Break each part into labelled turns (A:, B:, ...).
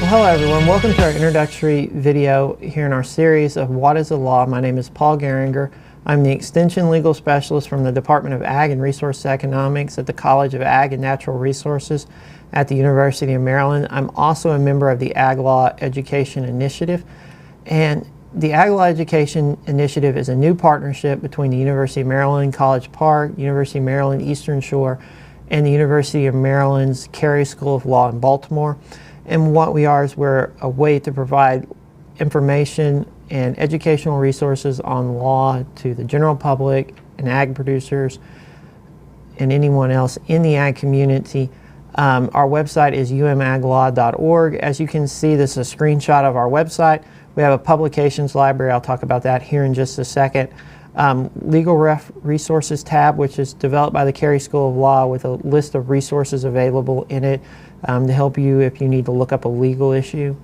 A: Hello everyone, welcome to our introductory video here in our series of What is the Law? My name is Paul Goeringer. I'm the Extension Legal Specialist from the Department of Ag and Resource Economics at the College of Ag and Natural Resources at the University of Maryland. I'm also a member of the Ag Law Education Initiative, and the Ag Law Education Initiative is a new partnership between the University of Maryland College Park, University of Maryland Eastern Shore, and the University of Maryland's Carey School of Law in Baltimore. And what we are is we're a way to provide information and educational resources on law to the general public and ag producers and anyone else in the ag community. Our website is umaglaw.org. As you can see, this is a screenshot of our website. We have a publications library. I'll talk about that here in just a second. Legal resources tab, which is developed by the Carey School of Law with a list of resources available in it to help you if you need to look up a legal issue.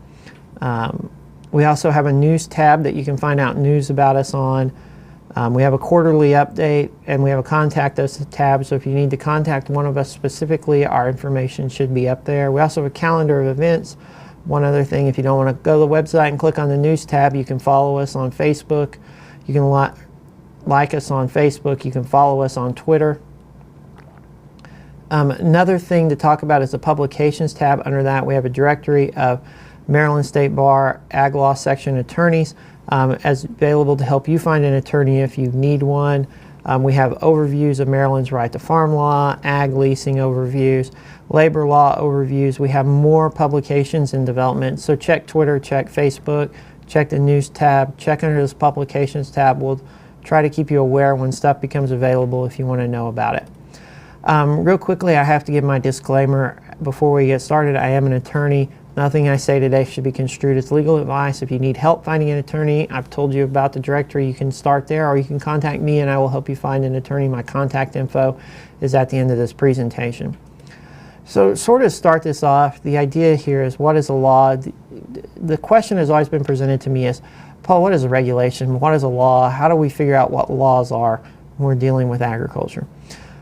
A: We also have a news tab that you can find out news about us on. We have a quarterly update, and we have a contact us tab, so if you need to contact one of us specifically, our information should be up there. We also have a calendar of events. One other thing, if you don't want to go to the website and click on the news tab, you can follow us on Facebook. You can like us on Facebook. You can follow us on Twitter. Another thing to talk about is the publications tab. Under that, we have a directory of Maryland State Bar Ag Law Section attorneys as available to help you find an attorney if you need one. We have overviews of Maryland's right to farm law, ag leasing overviews, labor law overviews. We have more publications in development, so check Twitter, check Facebook, check the news tab, check under this publications tab. We'll try to keep you aware when stuff becomes available if you want to know about it. Real quickly, I have to give my disclaimer before we get started. I am an attorney. Nothing I say today should be construed as legal advice. If you need help finding an attorney, I've told you about the directory. You can start there, or you can contact me and I will help you find an attorney. My contact info is at the end of this presentation. So sort of start this off, the idea here is, what is a law? The question has always been presented to me as, Paul, what is a regulation? What is a law? How do we figure out what laws are when we're dealing with agriculture?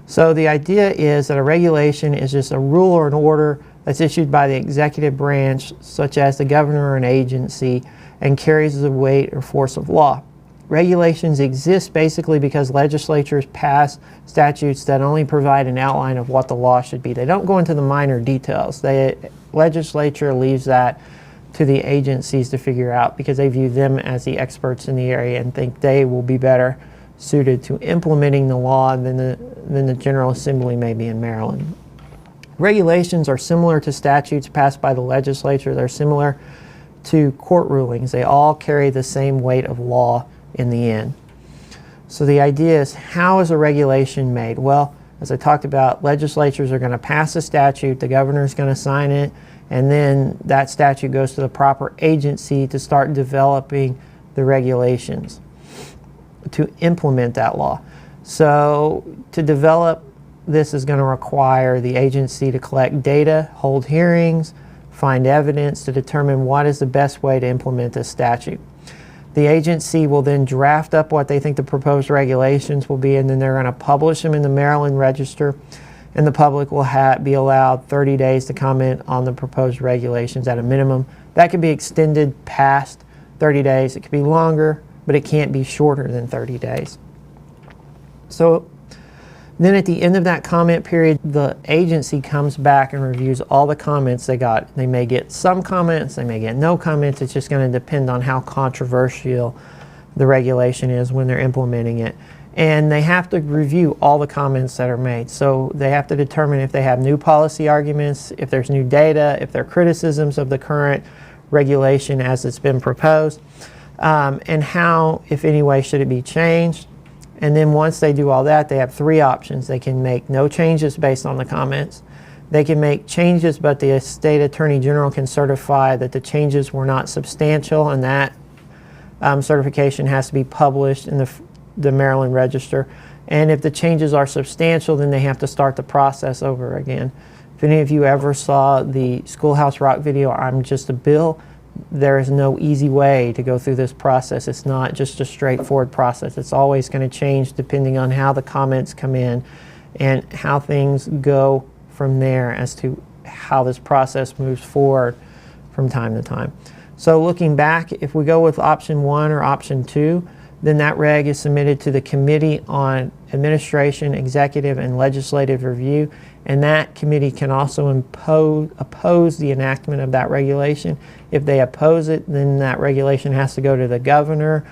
A: So the idea is that a regulation is just a rule or an order that's issued by the executive branch, such as the governor or an agency, and carries the weight or force of law. Regulations exist basically because legislatures pass statutes that only provide an outline of what the law should be. They don't go into the minor details. The legislature leaves that to the agencies to figure out because they view them as the experts in the area and think they will be better suited to implementing the law than the General Assembly may be in Maryland. Regulations are similar to statutes passed by the legislature. They're similar to court rulings. They all carry the same weight of law in the end. So the idea is, how is a regulation made? Well, as I talked about, legislatures are going to pass a statute, the governor is going to sign it, and then that statute goes to the proper agency to start developing the regulations to implement that law. So to develop this is going to require the agency to collect data, hold hearings, find evidence to determine what is the best way to implement this statute. The agency will then draft up what they think the proposed regulations will be, and then they're going to publish them in the Maryland Register, and the public will be allowed 30 days to comment on the proposed regulations at a minimum. That could be extended past 30 days. It could be longer, but it can't be shorter than 30 days. So then at the end of that comment period, the agency comes back and reviews all the comments they got. They may get some comments, they may get no comments. It's just going to depend on how controversial the regulation is when they're implementing it. And they have to review all the comments that are made. So they have to determine if they have new policy arguments, if there's new data, if there are criticisms of the current regulation as it's been proposed, and how, if any way, should it be changed. And then once they do all that, they have three options. They can make no changes based on the comments. They can make changes, but the state attorney general can certify that the changes were not substantial, and that certification has to be published in the Maryland Register. And if the changes are substantial, then they have to start the process over again. If any of you ever saw the Schoolhouse Rock video, I'm Just a Bill, there is no easy way to go through this process. It's not just a straightforward process. It's always going to change depending on how the comments come in and how things go from there as to how this process moves forward from time to time. So looking back, if we go with option 1 or option 2, then that reg is submitted to the Committee on Administration, Executive, and Legislative Review, and that committee can also oppose the enactment of that regulation. If they oppose it, then that regulation has to go to the governor,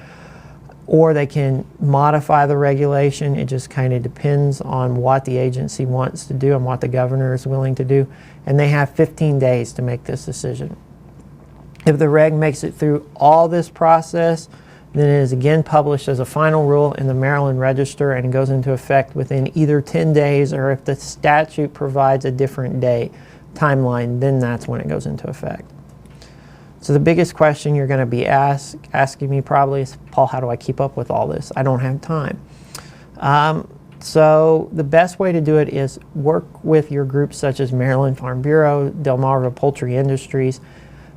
A: or they can modify the regulation. It just kind of depends on what the agency wants to do and what the governor is willing to do, and they have 15 days to make this decision. If the reg makes it through all this process, then it is again published as a final rule in the Maryland Register and goes into effect within either 10 days, or if the statute provides a different day timeline, then that's when it goes into effect. So the biggest question you're going to be asking me probably is, Paul, how do I keep up with all this? I don't have time. So the best way to do it is work with your groups such as Maryland Farm Bureau, Delmarva Poultry Industries,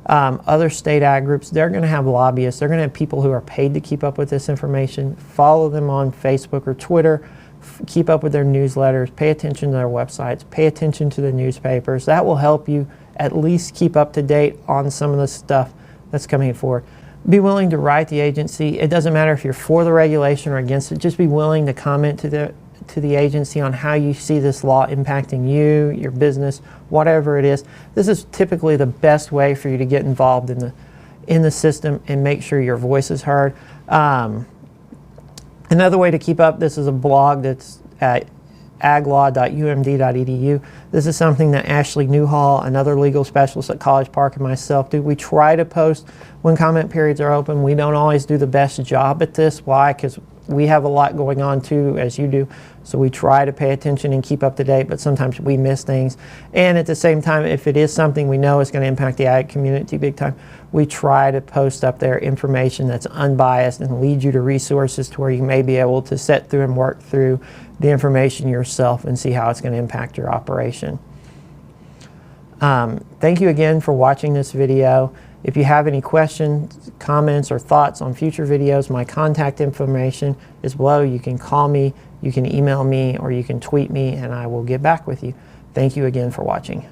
A: other state ag groups. They're going to have lobbyists. They're going to have people who are paid to keep up with this information. Follow them on Facebook or Twitter. Keep up with their newsletters. Pay attention to their websites. Pay attention to the newspapers. That will help you at least keep up to date on some of the stuff that's coming forward. Be willing to write the agency. It doesn't matter if you're for the regulation or against it. Just be willing to comment to the agency on how you see this law impacting you, your business, whatever it is. This is typically the best way for you to get involved in the system and make sure your voice is heard. Another way to keep up, this is a blog that's at aglaw.umd.edu. This is something that Ashley Newhall, another legal specialist at College Park, and myself do. We try to post when comment periods are open. We don't always do the best job at this. Why? Because we have a lot going on too, as you do. So we try to pay attention and keep up to date, but sometimes we miss things. And at the same time, if it is something we know is going to impact the ag community big time, we try to post up there information that's unbiased and lead you to resources to where you may be able to sit through and work through the information yourself and see how it's going to impact your operation. Thank you again for watching this video. If you have any questions, comments, or thoughts on future videos, my contact information is below. You can call me, you can email me, or you can tweet me, and I will get back with you. Thank you again for watching.